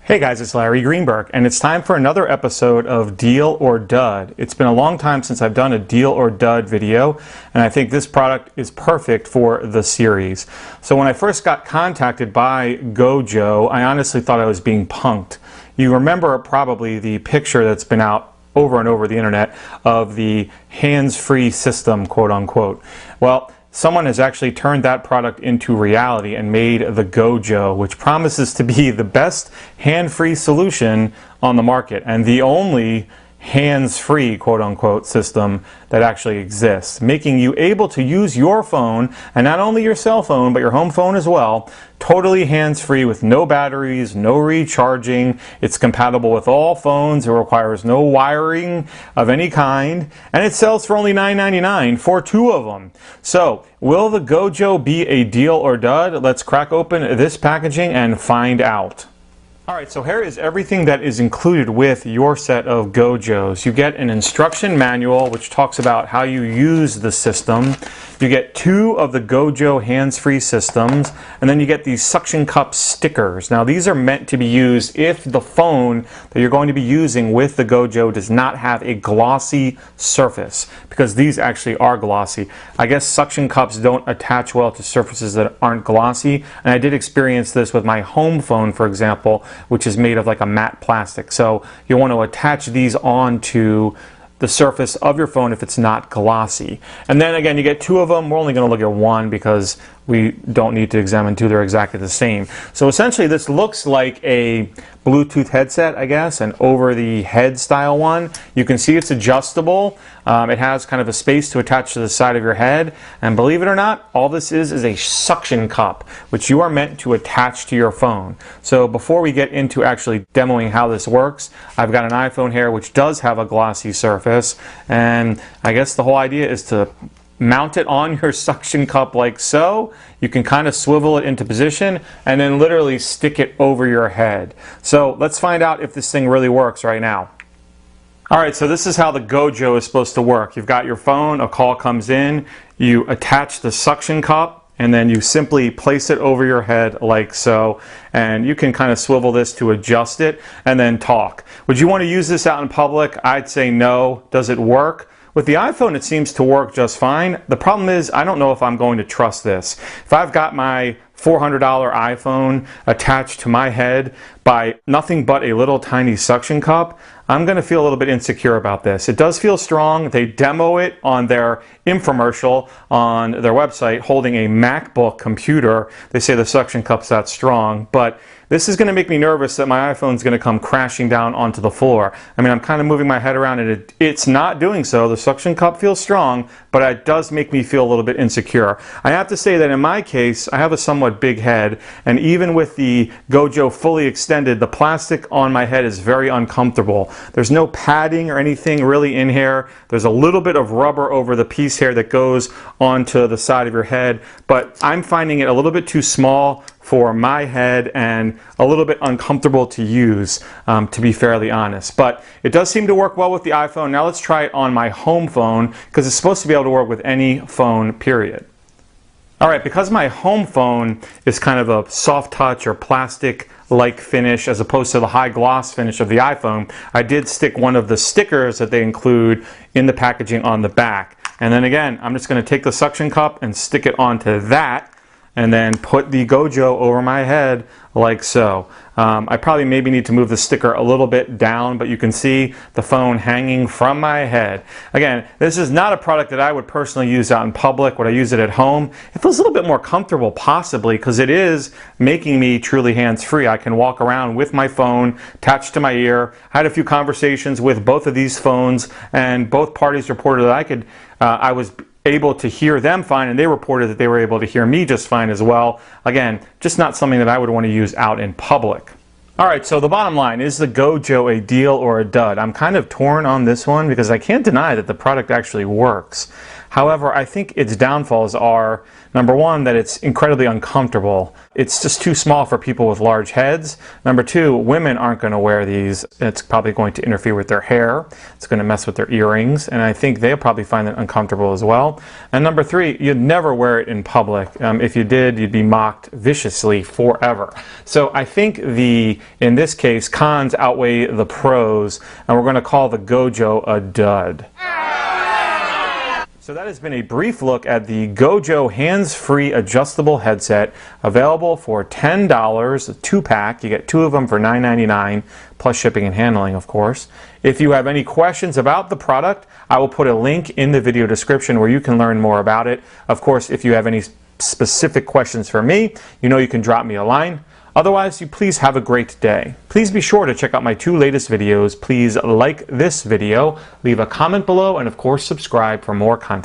Hey guys, it's Larry Greenberg, and it's time for another episode of Deal or Dud. It's been a long time since I've done a Deal or Dud video, and I think this product is perfect for the series. So when I first got contacted by Gojo, I honestly thought I was being punked. You remember probably the picture that's been out over and over the internet of the hands-free system, quote unquote. Well, someone has actually turned that product into reality and made the Gojo, which promises to be the best hand-free solution on the market and the only hands-free, quote-unquote, system that actually exists, making you able to use your phone, and not only your cell phone, but your home phone as well, totally hands-free with no batteries, no recharging. It's compatible with all phones. It requires no wiring of any kind, and it sells for only $9.99 for two of them. So, will the Gojo be a deal or dud? Let's crack open this packaging and find out. Alright, so here is everything that is included with your set of Gojos. You get an instruction manual which talks about how you use the system. You get two of the Gojo hands-free systems, and then you get these suction cup stickers. Now these are meant to be used if the phone that you're going to be using with the Gojo does not have a glossy surface, because these actually are glossy. I guess suction cups don't attach well to surfaces that aren't glossy, and I did experience this with my home phone, for example, which is made of like a matte plastic. So you want to attach these onto the surface of your phone if it's not glossy. And then again, you get two of them. We're only going to look at one because we don't need to examine two. They're exactly the same. So essentially this looks like a Bluetooth headset, I guess, an over-the-head style one. You can see it's adjustable. It has kind of a space to attach to the side of your head. And believe it or not, all this is a suction cup, which you are meant to attach to your phone. So before we get into actually demoing how this works, I've got an iPhone here which does have a glossy surface. And I guess the whole idea is to mount it on your suction cup like so. You can kind of swivel it into position and then literally stick it over your head. So let's find out if this thing really works right now. Alright, so this is how the Gojo is supposed to work. You've got your phone, a call comes in, you attach the suction cup, and then you simply place it over your head like so, and you can kind of swivel this to adjust it and then talk. Would you want to use this out in public? I'd say no. Does it work? With the iPhone, it seems to work just fine. The problem is, I don't know if I'm going to trust this. If I've got my $400 iPhone attached to my head by nothing but a little tiny suction cup, I'm going to feel a little bit insecure about this. It does feel strong. They demo it on their infomercial on their website holding a MacBook computer. They say the suction cup's that strong, but this is going to make me nervous that my iPhone's going to come crashing down onto the floor. I mean, I'm kind of moving my head around and it's not doing so. The suction cup feels strong, but it does make me feel a little bit insecure. I have to say that in my case, I have a somewhat big head, and even with the Gojo fully extended, the plastic on my head is very uncomfortable. There's no padding or anything really in here. There's a little bit of rubber over the piece here that goes onto the side of your head, but I'm finding it a little bit too small for my head and a little bit uncomfortable to use, to be fairly honest. But it does seem to work well with the iPhone. Now let's try it on my home phone, because it's supposed to be able to work with any phone, period. Alright, because my home phone is kind of a soft touch or plastic-like finish as opposed to the high gloss finish of the iPhone, I did stick one of the stickers that they include in the packaging on the back. And then again, I'm just going to take the suction cup and stick it onto that, and then put the Gojo over my head like so. I probably maybe need to move the sticker a little bit down, but you can see the phone hanging from my head. Again, this is not a product that I would personally use out in public. Would I use it at home? It feels a little bit more comfortable, possibly, because it is making me truly hands-free. I can walk around with my phone attached to my ear. I had a few conversations with both of these phones, and both parties reported that I was able to hear them fine, and they reported that they were able to hear me just fine as well. Again, just not something that I would want to use out in public. Alright, so the bottom line, is the Gojo a deal or a dud? I'm kind of torn on this one because I can't deny that the product actually works. However, I think its downfalls are, number one, that it's incredibly uncomfortable. It's just too small for people with large heads. Number two, women aren't going to wear these. It's probably going to interfere with their hair. It's going to mess with their earrings, and I think they'll probably find it uncomfortable as well. And number three, you'd never wear it in public. If you did, you'd be mocked viciously forever. So I think in this case, cons outweigh the pros, and we're going to call the Gojo a dud. So that has been a brief look at the Gojo hands-free adjustable headset, available for $10, a 2-pack. You get 2 of them for $9.99, plus shipping and handling, of course. If you have any questions about the product, I will put a link in the video description where you can learn more about it. Of course, if you have any specific questions for me, you know you can drop me a line. Otherwise, you please have a great day. Please be sure to check out my 2 latest videos. Please like this video, leave a comment below, and of course subscribe for more content.